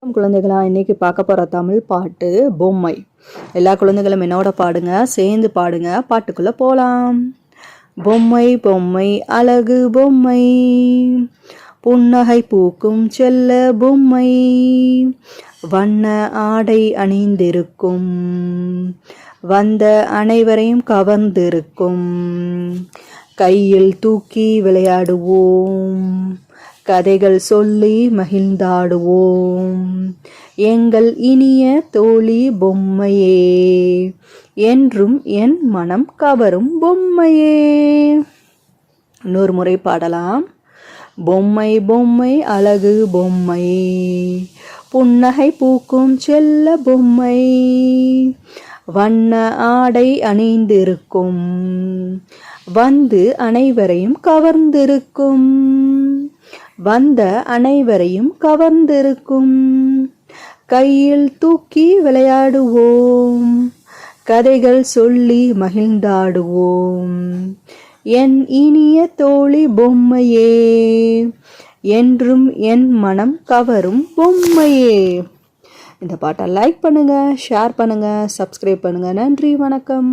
குழந்தைகளா இன்னைக்கு பார்க்க போற தமிழ் பாட்டு பொம்மை. எல்லா குழந்தைகளும் என்னோட பாடுங்க, சேர்ந்து பாடுங்க. பாட்டுக்குள்ள போலாம். பொம்மை பொம்மை அழகு பொம்மை, புன்னகை பூக்கும் செல்ல பொம்மை, வண்ண ஆடை அணிந்திருக்கும், வந்த அனைவரையும் கவர்ந்திருக்கும், கையில் தூக்கி விளையாடுவோம், கதைகள் சொல்லி மகிழ்ந்தாடுவோம், எங்கள் இனிய தோழி பொம்மையே, என்றும் என் மனம் கவரும் பொம்மையே. இன்னொரு முறை பாடலாம். பொம்மை பொம்மை அழகு பொம்மை, புன்னகை பூக்கும் செல்ல பொம்மை, வண்ண ஆடை அணிந்திருக்கும், வந்து அனைவரையும் கவர்ந்திருக்கும், வந்த அனைவரையும் கவர்ந்திருக்கும், கையில் தூக்கி விளையாடுவோம், கதைகள் சொல்லி மகிழ்ந்தாடுவோம், என் இனிய தோழி பொம்மையே, என்றும் என் மனம் கவரும் பொம்மையே. இந்த பாட்டை லைக் பண்ணுங்க, ஷேர் பண்ணுங்க, சப்ஸ்கிரைப் பண்ணுங்க. நன்றி, வணக்கம்.